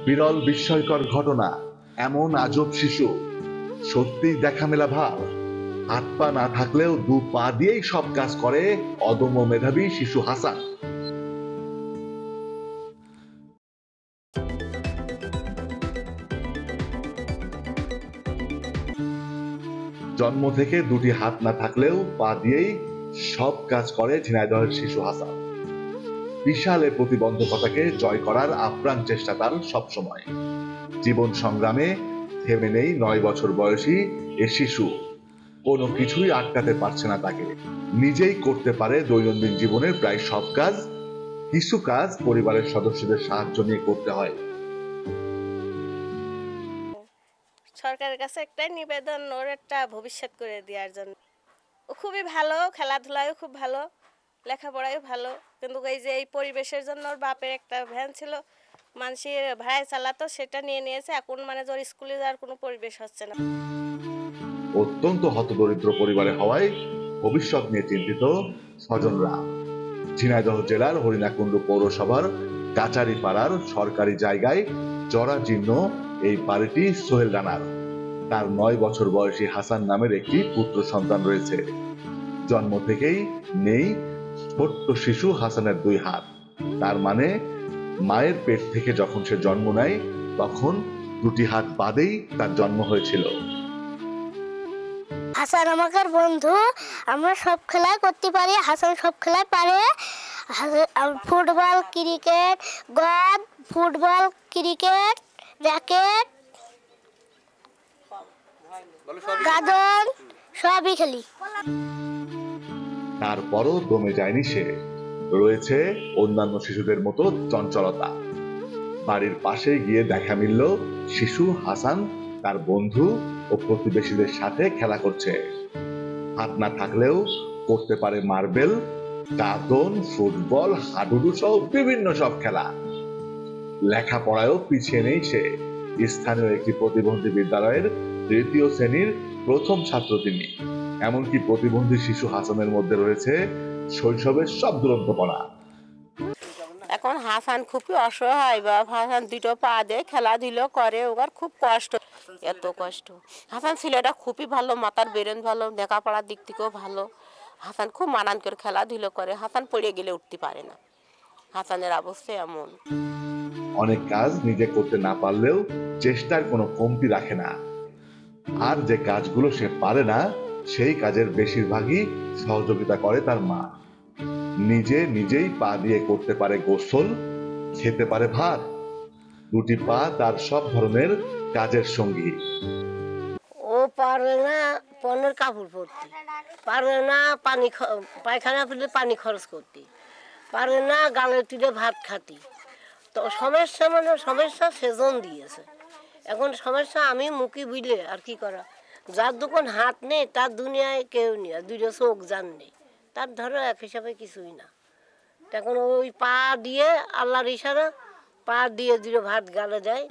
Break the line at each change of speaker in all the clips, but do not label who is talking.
বিরল বিস্ময়কর ঘটনা, এমন আজব শিশু সত্যিই দেখা মেলা ভার। হাত পা না থাকলেও দু পা দিয়েই সব কাজ করে অদম্য মেধাবী শিশু হাসান। জন্ম থেকে দুটি হাত না থাকলেও পা দিয়েই সব কাজ করে ঝিনাইদহের শিশু হাসান। বিশাল এ প্রতিবন্ধকতাকে জয় করার আপ্রাণ চেষ্টা তার সবসময়। জীবন সংগ্রামে থেমে নেই 9 বছর বয়সী এ শিশু। কোনো কিছুই আটকাতে পারছে না তাকে। নিজেই করতে পারে দৈনন্দিন জীবনের প্রায় সব কাজ। কিছু কাজ পরিবারের সদস্যদের সাহায্য নিয়ে করতে হয়।
সরকারের কাছে একটাই নিবেদন, ওর একটা ভবিষ্যৎ করে দেওয়ার জন্য। ও খুবই ভালো, খেলাধুলায়ও খুব ভালো, লেখাপড়ায়ও ভালো, কিন্তু এই যে এই পরিবেশের জন্য ওর বাপের একটা ভ্যান ছিল, মানুষের ভাড়ায় চালাতো, সেটা নিয়ে নিয়েছে। এখন মানে ওর স্কুলে যাওয়ার কোনো পরিবেশ হচ্ছে না।
অত্যন্ত হতদরিদ্র পরিবারে হওয়ায় ভবিষ্যৎ নিয়ে চিন্তিত স্বজনরা। ঝিনাইদহ জেলার হরিণাকুণ্ড পৌরসভার কাচারিপাড়ার সরকারি জায়গায় জরাজীর্ণ এই বাড়িটি সোহেল রানার। তার 9 বছর বয়সী হাসান নামের একটি পুত্র সন্তান রয়েছে। জন্ম থেকেই নেই ছোট্ট শিশু হাসানের 2 হাত। তার মানে মায়ের পেট থেকে যখন সে জন্ম নেয় তখন 2টি হাত বাদেই তার জন্ম হয়েছিল।
হাসান আমাদের বন্ধু, আমরা সব খেলায় করতে পারি, হাসান সব খেলায় পারে। ফুটবল, ক্রিকেট, গদ, ফুটবল, ক্রিকেট, র্যাকেট, গাদন সবই খেলি।
তারপরও দমে যায়নি সে। রয়েছে অন্যান্য শিশুদের মতো চঞ্চলতা। বাড়ির পাশে গিয়ে দেখা মিলল শিশু হাসান তার বন্ধু ও প্রতিবেশীদের সাথে খেলা করছে। হাত না থাকলেও করতে পারে মার্বেল, গাদন, ফুটবল, হাডুডু সহ বিভিন্ন সব খেলা। লেখাপড়ায়ও পিছিয়ে নেই সে। স্থানীয় একটি প্রতিবন্ধী বিদ্যালয়ের 3য় শ্রেণীর প্রথম ছাত্র তিনি। এমনকি প্রতিবন্ধী শিশু হাসানের মধ্যে রয়েছে শৈশবের সব দুরন্তপনা।
এখন হাসান খুবই অসহায়, বা হাসান 2টো পা দিয়ে খেলাধুলো করে, ওর খুব কষ্ট, এত কষ্ট। হাসান ছেলেটা খুবই ভালো, মাথার ব্রেন ভালো, লেখাপড়ার দিক থেকেও ভালো। হাসান খুব মানান করে খেলাধুলো করে। হাসান পড়ে গেলে উঠতে পারে না। হাসানের অবস্থা এমন।
অনেক কাজ নিজে করতে না পারলেও চেষ্টার কোনো কমতি রাখে না। আর যে কাজগুলো সে পারে না সেই কাজের বেশিরভাগই সহযোগিতা করে তার মা। নিজেই পা দিয়ে করতে পারে গোসল, খেতে পারে ভাত। 2টি পা তার সব ধরনের কাজের সঙ্গী।
ও পারবে না পনের কাপড় পরতে, পারবে না পায়খানা ফেলে পানি খরচ করতে, পারবে না গালে তুলে ভাত খাতি। তো সমস্যা মানে সমস্যা সেজন দিয়েছে। এখন সমস্যা আমি মুখে বুঝলে আর কি করা। যার দোকান হাত নেই তার দুনিয়ায় কেউ নেই, আর 2টো চোখ যান নেই, তার ধরো এক হিসাবে কিছুই না। তখন ওই পা দিয়ে আল্লাহর ইশারা, পা দিয়ে 2টো ভাত গালে দেয়।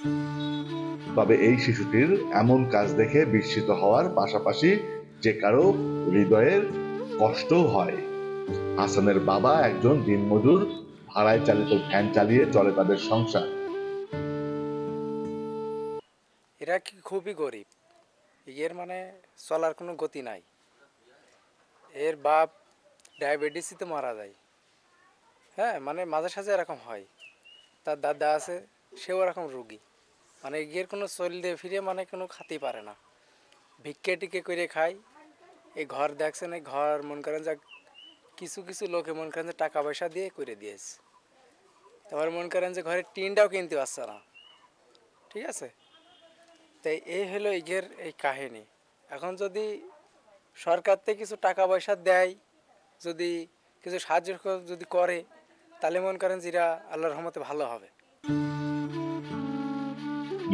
তবে এই শিশুটির এমন কাজ দেখে বিস্মিত হওয়ার পাশাপাশি যে কারো হৃদয়ের কষ্টও হয়। হাসানের বাবা একজন দিনমজুর, ভাড়ায় চালিত ভ্যান চালিয়ে চলে তাদের সংসার।
এরা কি খুবই গরিব, এর মানে চলার কোনো গতি নাই। এর বাপ ডায়াবেটিসিতে মারা যায়। হ্যাঁ, মানে মাঝে সাঝে এরকম হয়। তার দাদা আছে, সেও এরকম রুগী। মানে এর কোনো চলতে ফিরে মানে কোনো খাতেই পারে না, ভিক্ষে টিকে করে খায়। এই ঘর দেখছেন, এই ঘর মন করেন যা কিছু কিছু লোকে মন করেন যে টাকা পয়সা দিয়ে করে দিয়েছে। তারপর মন করেন যে ঘরের টিনটাও কিনতে পারছে না। ঠিক আছে, তাই এই হলো এগের এই কাহিনী। এখন যদি সরকার থেকে কিছু টাকা পয়সা দেয়, যদি কিছু সাহায্য যদি করে, তাহলে মনে করেন যে এরা আল্লাহর রহমতে ভালো হবে।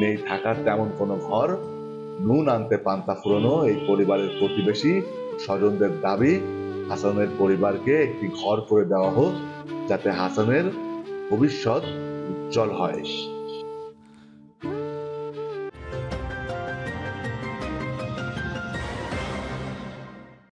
নেই থাকার তেমন কোনো ঘর, নুন আনতে পান্তা ফুরোনো এই পরিবারের প্রতিবেশী স্বজনদের দাবি হাসানের পরিবারকে একটি ঘর করে দেওয়া হোক, যাতে হাসানের ভবিষ্যৎ উজ্জ্বল হয়।